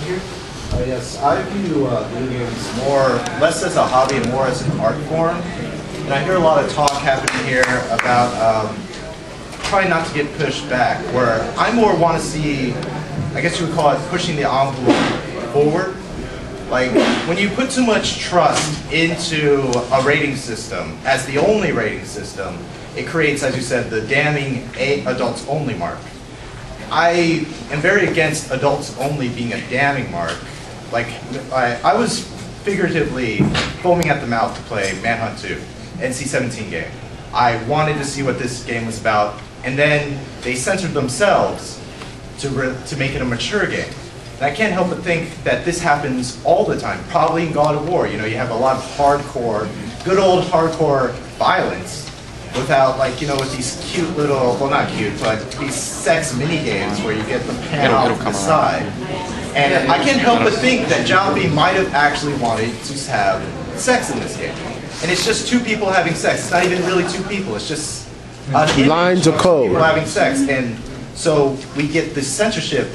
here? Yes, I view video games less as a hobby and more as an art form. And I hear a lot of talk happening here about trying not to get pushed back, where I more want to see, I guess you would call it pushing the envelope forward. Like, when you put too much trust into a rating system as the only rating system, it creates, as you said, the damning adults only mark. I am very against adults only being a damning mark. Like, I was figuratively foaming at the mouth to play Manhunt 2, NC-17 game. I wanted to see what this game was about, and then they censored themselves to make it a mature game. And I can't help but think that this happens all the time, probably in God of War. You know, you have a lot of hardcore, good old hardcore violence without, like, you know, with these cute little, well, not cute, but these sex mini games where you get the pan off to the side. And I can't help but think that Jalopy might have actually wanted to have sex in this game. And it's just two people having sex. It's not even really two people. It's just lines of code. People having sex. And so we get this censorship,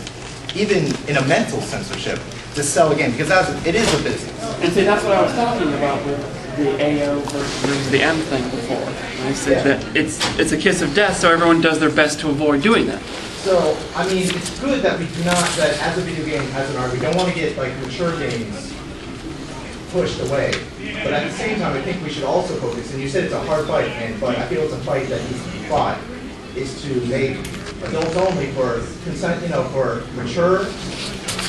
even in a mental censorship, to sell a game, because it is a business. And see, that's what I was talking about with the AO versus the M thing before. I said that it's a kiss of death, so everyone does their best to avoid doing that. So, I mean, it's good that we do not, that as a video game, as an art, we don't want to get, like, mature games pushed away. But at the same time, I think we should also focus, and you said it's a hard fight, but I feel it's a fight that needs to be fought, is to make adults only for consent, you know, for mature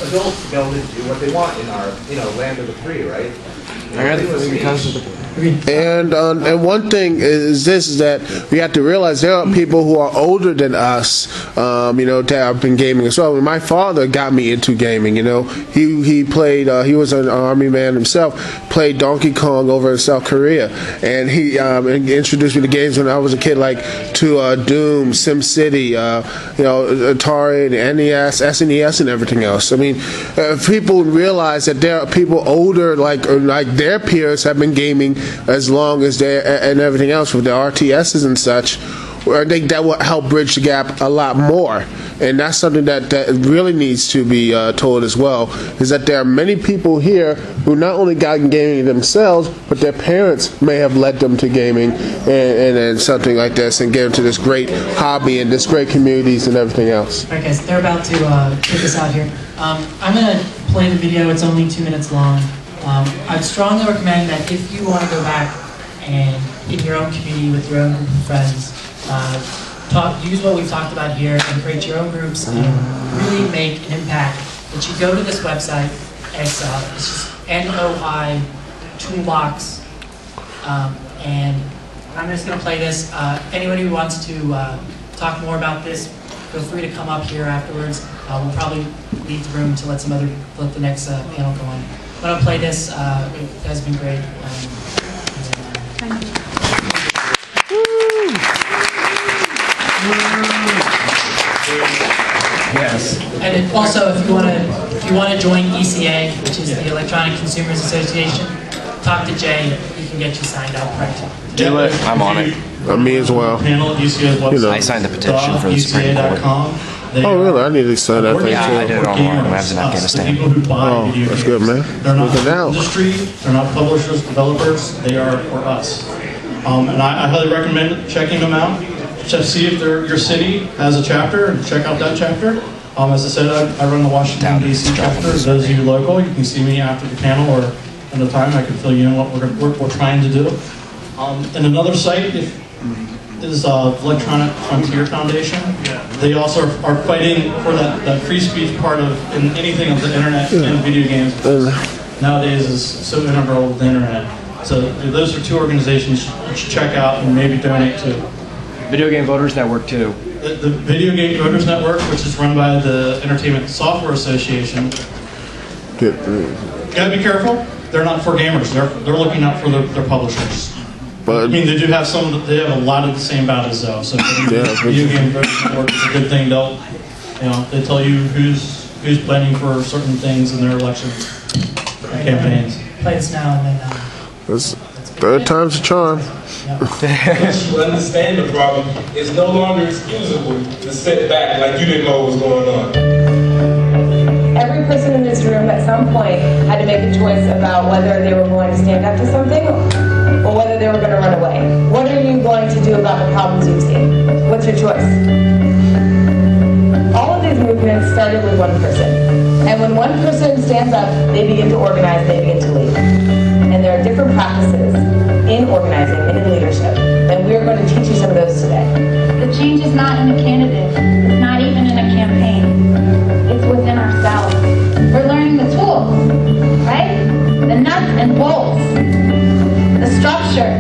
adults to be able to do what they want in our, you know, land of the free, right? And one thing is this, is that we have to realize there are people who are older than us, you know, that have been gaming as well. My father got me into gaming, you know. He played, he was an army man himself, played Donkey Kong over in South Korea, and he introduced me to games when I was a kid, like to Doom, SimCity, you know, Atari, the NES, SNES, and everything else. I mean, people realize that there are people older, like their peers have been gaming as long as they and everything else with the RTSs and such. I think that will help bridge the gap a lot more, and that's something that really needs to be told as well. Is that there are many people here who not only got in gaming themselves, but their parents may have led them to gaming and something like this, and get them to this great hobby and this great communities and everything else. All right, guys, they're about to take us out here. I'm going to play the video. It's only 2 minutes long. I'd strongly recommend that if you want to go back and in your own community with your own group of friends, use what we've talked about here and create your own groups and really make an impact, that you go to this website. It's just NOI Toolbox, and I'm just going to play this. Anyone who wants to talk more about this, feel free to come up here afterwards. We'll probably leave the room to let the next panel go on. I'm going to play this. You guys have been great. Thank you. Yes. And also, if you want to join ECA, which is the Electronic Consumers Association, talk to Jay. He can get you signed up. Right? Do it. I'm on it. Me as well. Panel at UCA's website. You know. I signed the petition for the Supreme Court. Oh, really? I need to sign that thing too. Yeah, I did it online when I was in Afghanistan. Oh, that's good, man. They're not industry, they're not publishers, developers, they are for us. And I highly recommend checking them out. Just see if your city has a chapter, and check out that chapter. As I said, I run the Washington, D.C. chapter. Those of you local, you can see me after the panel or in the time. I can fill you in what we're trying to do. And another site is Electronic Frontier Foundation. They also are fighting for that free speech part of in anything of the internet and video games. Nowadays is so integral with the internet. So those are two organizations you should check out and maybe donate to. Video Game Voters Network too. The Video Game Voters Network, which is run by the Entertainment Software Association. You gotta be careful. They're not for gamers. They're looking out for their publishers. But I mean, they do have they have a lot of the same battles though. So Video Game Voters Network is a good thing. They tell you who's planning for certain things in their election campaigns. Play this now and then. Third time's a charm. Once you understand the problem, it's no longer excusable to sit back like you didn't know what was going on. Every person in this room some point had to make a choice about whether they were going to stand up to something or whether they were going to run away. What are you going to do about the problems you've seen? What's your choice? All of these movements started with one person. And when one person stands up, they begin to organize, they begin to lead. And there are different practices in organizing and in leadership. And we are going to teach you some of those today. The change is not in the candidate. It's not even in a campaign. It's within ourselves. We're learning the tools, right? The nuts and bolts, the structure.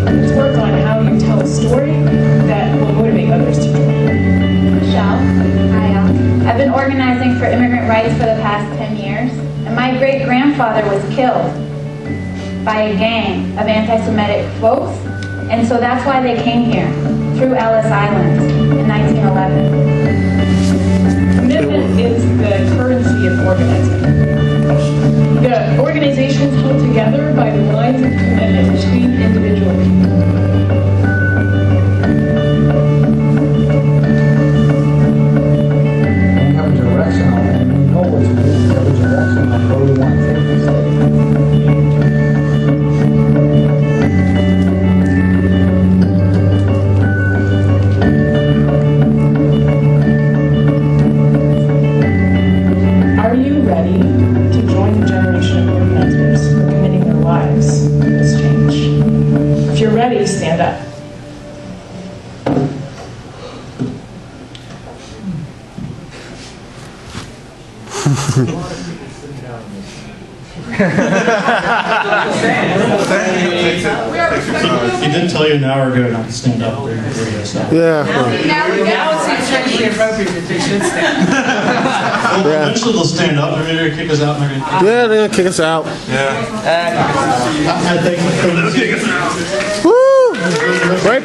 Let's work on how you tell a story that will motivate others to join. Michelle, I've been organizing for immigrant rights for the past 10 years, and my great-grandfather was killed by a gang of anti-Semitic folks, and so that's why they came here, through Ellis Island in 1911. Commitment is the currency of organizing. The organizations held together by the lines of commitment between individual people. Are you ready to join the generation of organizers who are committing their lives to this change? If you're ready, stand up. He did tell you an hour ago not to stand up during the video, so. Yeah. Now it seems technically appropriate that they should stand. Well, eventually they'll stand up, they're going to kick us out, and they're going to... Yeah, they're gonna kick us out. I think... Woo! Great